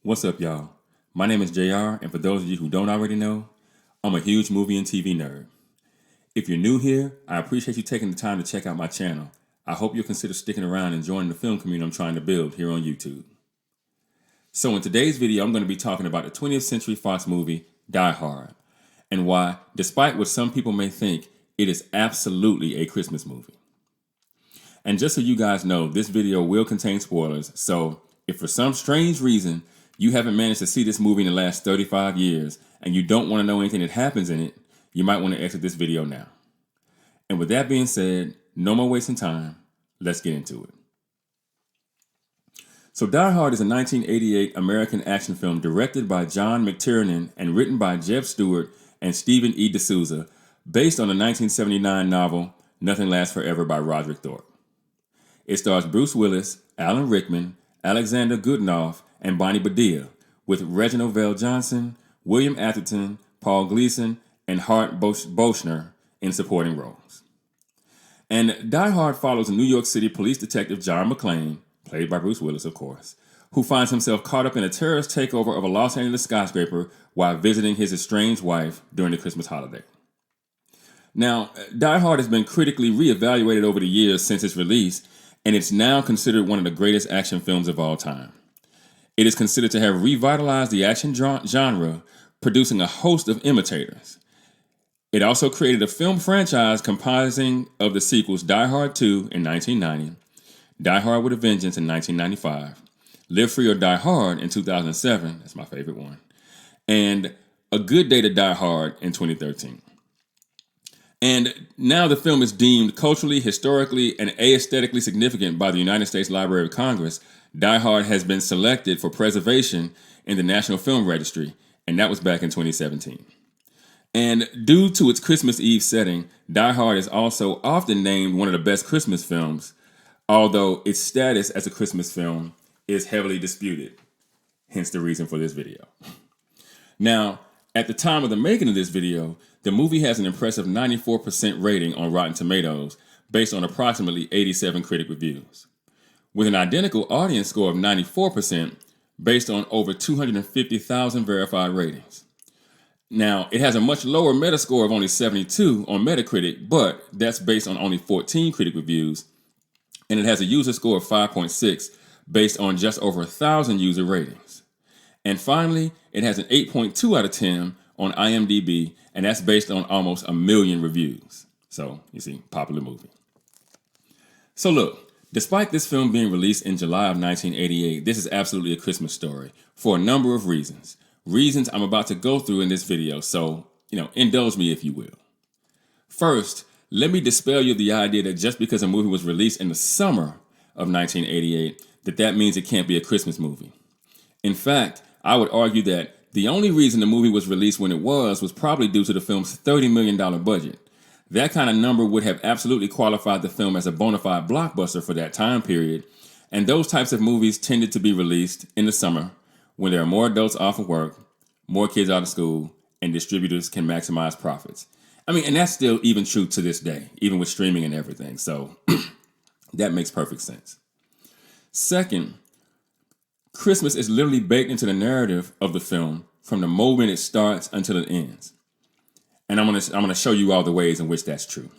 What's up, y'all? My name is JR, and for those of you who don't already know, I'm a huge movie and TV nerd. If you're new here, I appreciate you taking the time to check out my channel. I hope you'll consider sticking around and joining the film community I'm trying to build here on YouTube. So in today's video, I'm going to be talking about the 20th Century Fox movie, Die Hard, and why, despite what some people may think, it is absolutely a Christmas movie. And just so you guys know, this video will contain spoilers, so if for some strange reason you haven't managed to see this movie in the last 35 years and you don't want to know anything that happens in it, you might want to exit this video now. And with that being said, no more wasting time, let's get into it. So Die Hard is a 1988 American action film directed by John McTiernan and written by Jeb Stewart and Stephen E. D'Souza, based on the 1979 novel Nothing Lasts Forever by Roderick Thorpe. It stars Bruce Willis, Alan Rickman, Alexander Goodenough, and Bonnie Bedelia, with Reginald VelJohnson, William Atherton, Paul Gleason, and Hart Bochner in supporting roles. And Die Hard follows a New York City police detective John McClane, played by Bruce Willis, of course, who finds himself caught up in a terrorist takeover of a Los Angeles skyscraper while visiting his estranged wife during the Christmas holiday. Now, Die Hard has been critically reevaluated over the years since its release, and it's now considered one of the greatest action films of all time. It is considered to have revitalized the action genre, producing a host of imitators. It also created a film franchise comprising of the sequels Die Hard 2 in 1990, Die Hard with a Vengeance in 1995, Live Free or Die Hard in 2007, that's my favorite one, and A Good Day to Die Hard in 2013. And now the film is deemed culturally, historically, and aesthetically significant by the United States Library of Congress. Die Hard has been selected for preservation in the National Film Registry, and that was back in 2017. And due to its Christmas Eve setting, Die Hard is also often named one of the best Christmas films, although its status as a Christmas film is heavily disputed, hence the reason for this video. Now, at the time of the making of this video, the movie has an impressive 94% rating on Rotten Tomatoes based on approximately 87 critic reviews, with an identical audience score of 94% based on over 250,000 verified ratings. Now, it has a much lower Metascore of only 72 on Metacritic, but that's based on only 14 critic reviews, and it has a user score of 5.6 based on just over 1,000 user ratings. And finally, it has an 8.2 out of 10 on IMDb, and that's based on almost 1 million reviews. So, you see, popular movie. So look, despite this film being released in July of 1988, this is absolutely a Christmas story for a number of reasons. Reasons I'm about to go through in this video, so, indulge me if you will. First, let me dispel you the idea that just because a movie was released in the summer of 1988, that means it can't be a Christmas movie. In fact, I would argue that the only reason the movie was released when it was probably due to the film's $30 million budget. That kind of number would have absolutely qualified the film as a bona fide blockbuster for that time period, and those types of movies tended to be released in the summer when there are more adults off of work, more kids out of school, and distributors can maximize profits. And that's still even true to this day, even with streaming and everything, so that makes perfect sense. Second, Christmas is literally baked into the narrative of the film from the moment it starts until it ends. And I'm gonna show you all the ways in which that's true.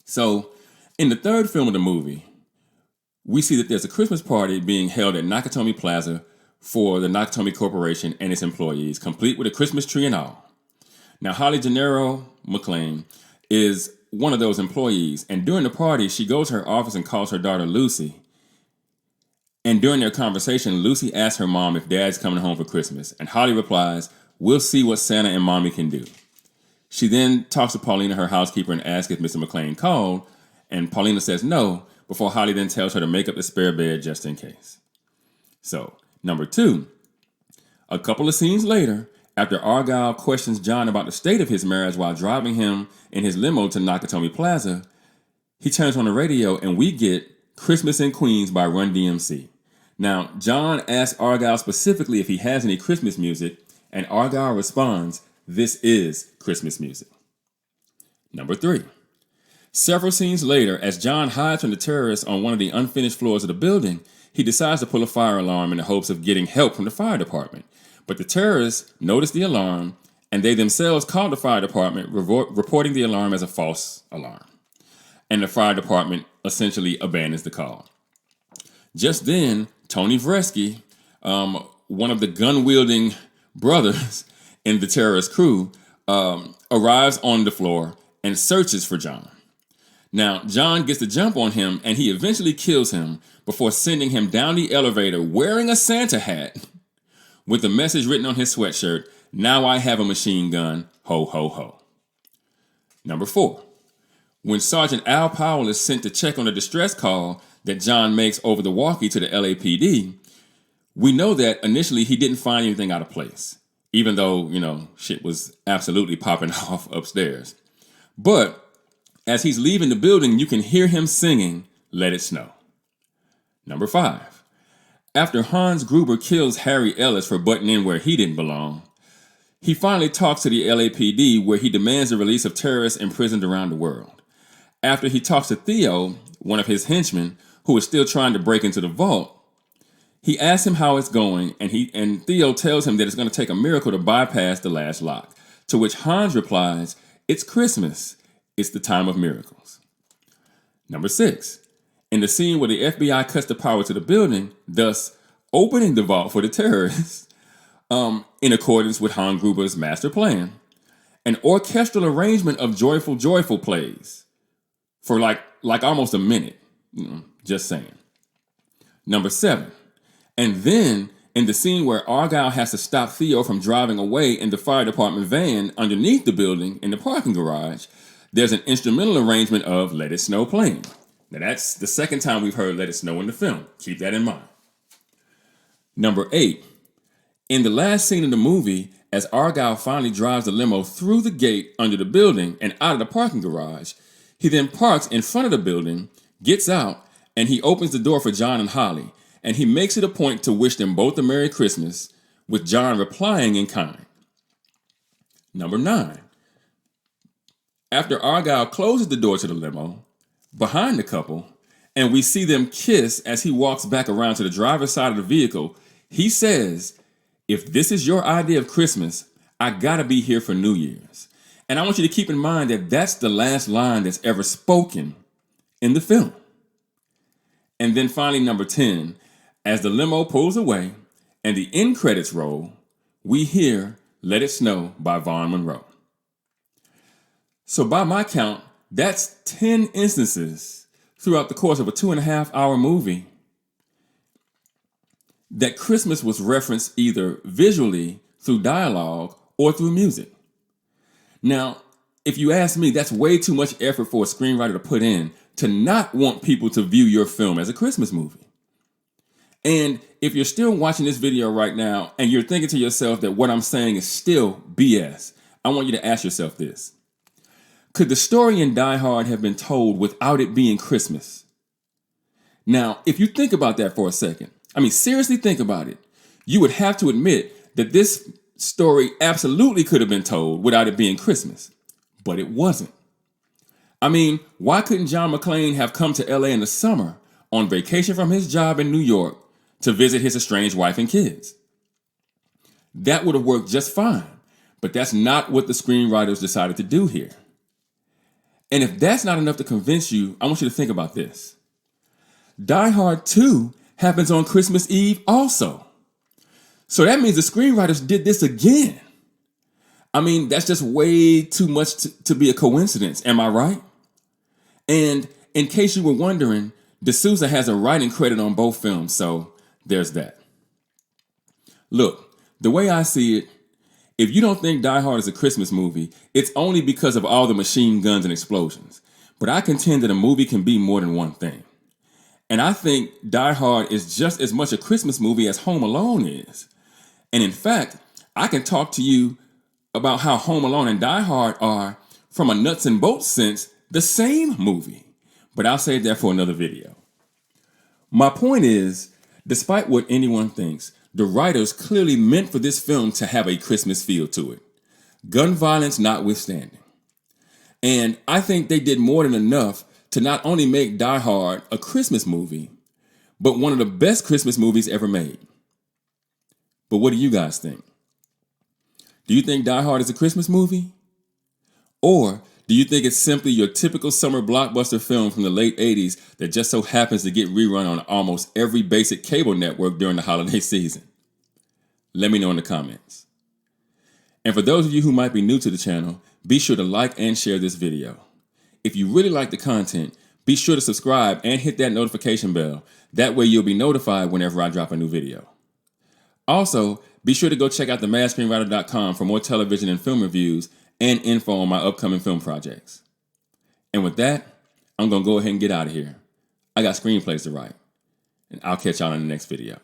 So, in the third film of the movie, we see that there's a Christmas party being held at Nakatomi Plaza for the Nakatomi Corporation and its employees, complete with a Christmas tree and all. Now, Holly Gennaro McClane is one of those employees, and during the party, she goes to her office and calls her daughter Lucy. And during their conversation, Lucy asks her mom if Dad's coming home for Christmas, and Holly replies, "We'll see what Santa and Mommy can do." She then talks to Paulina, her housekeeper, and asks if Mr. McClane called, and Paulina says no, before Holly then tells her to make up the spare bed just in case. So, number two, a couple of scenes later, after Argyle questions John about the state of his marriage while driving him in his limo to Nakatomi Plaza, he turns on the radio and we get Christmas in Queens by Run DMC. Now, John asks Argyle specifically if he has any Christmas music, and Argyle responds, "This is Christmas music." Number three, several scenes later, as John hides from the terrorists on one of the unfinished floors of the building, he decides to pull a fire alarm in the hopes of getting help from the fire department. But the terrorists notice the alarm, and they themselves call the fire department, reporting the alarm as a false alarm. And the fire department essentially abandons the call. Just then, Tony Vresky, one of the gun-wielding brothers in the terrorist crew, arrives on the floor and searches for John. Now, John gets the jump on him, and he eventually kills him before sending him down the elevator wearing a Santa hat with a message written on his sweatshirt, "Now I have a machine gun, ho, ho, ho." Number 4. When Sergeant Al Powell is sent to check on a distress call that John makes over the walkie to the LAPD, we know that initially he didn't find anything out of place, even though, shit was absolutely popping off upstairs. But as he's leaving the building, you can hear him singing, "Let It Snow." Number 5. After Hans Gruber kills Harry Ellis for butting in where he didn't belong, he finally talks to the LAPD, where he demands the release of terrorists imprisoned around the world. After he talks to Theo, one of his henchmen, who is still trying to break into the vault, he asks him how it's going, and Theo tells him that it's going to take a miracle to bypass the last lock, to which Hans replies, "It's Christmas. It's the time of miracles." Number 6. In the scene where the FBI cuts the power to the building, thus opening the vault for the terrorists, in accordance with Hans Gruber's master plan, an orchestral arrangement of Joyful Joyful plays for like almost a minute. Just saying. Number 7. And then, in the scene where Argyle has to stop Theo from driving away in the fire department van underneath the building in the parking garage, there's an instrumental arrangement of "Let It Snow" playing. Now that's the second time we've heard "Let It Snow" in the film. Keep that in mind. Number 8. In the last scene of the movie, as Argyle finally drives the limo through the gate under the building and out of the parking garage, he then parks in front of the building, gets out, and he opens the door for John and Holly, and he makes it a point to wish them both a Merry Christmas, with John replying in kind. Number 9. After Argyle closes the door to the limo, behind the couple, and we see them kiss as he walks back around to the driver's side of the vehicle, he says, "If this is your idea of Christmas, I gotta be here for New Year's." And I want you to keep in mind that that's the last line that's ever spoken in the film. And then finally, number 10, as the limo pulls away and the end credits roll, we hear "Let It Snow" by Vaughn Monroe. So by my count, that's 10 instances throughout the course of a 2.5-hour movie that Christmas was referenced either visually, through dialogue, or through music. Now, if you ask me, that's way too much effort for a screenwriter to put in to not want people to view your film as a Christmas movie. And if you're still watching this video right now and you're thinking to yourself that what I'm saying is still BS, I want you to ask yourself this. Could the story in Die Hard have been told without it being Christmas? Now, if you think about that for a second, seriously think about it, you would have to admit that this story absolutely could have been told without it being Christmas. But it wasn't. Why couldn't John McClane have come to LA in the summer on vacation from his job in New York to visit his estranged wife and kids? That would have worked just fine, but that's not what the screenwriters decided to do here. And if that's not enough to convince you, I want you to think about this. Die Hard 2 happens on Christmas Eve also. So that means the screenwriters did this again. That's just way too much to be a coincidence, am I right? And in case you were wondering, D'Souza has a writing credit on both films, so there's that. Look, the way I see it, if you don't think Die Hard is a Christmas movie, it's only because of all the machine guns and explosions. But I contend that a movie can be more than one thing. And I think Die Hard is just as much a Christmas movie as Home Alone is. And in fact, I can talk to you about how Home Alone and Die Hard are, from a nuts and bolts sense, the same movie. But I'll save that for another video. My point is, despite what anyone thinks, the writers clearly meant for this film to have a Christmas feel to it, gun violence notwithstanding. And I think they did more than enough to not only make Die Hard a Christmas movie, but one of the best Christmas movies ever made. But what do you guys think? Do you think Die Hard is a Christmas movie? Or do you think it's simply your typical summer blockbuster film from the late 80s that just so happens to get rerun on almost every basic cable network during the holiday season? Let me know in the comments. And for those of you who might be new to the channel, be sure to like and share this video. If you really like the content, be sure to subscribe and hit that notification bell. That way you'll be notified whenever I drop a new video. Also, be sure to go check out themadScreenwriter.com for more television and film reviews and info on my upcoming film projects. And with that, I'm going to go ahead and get out of here. I got screenplays to write, and I'll catch y'all in the next video.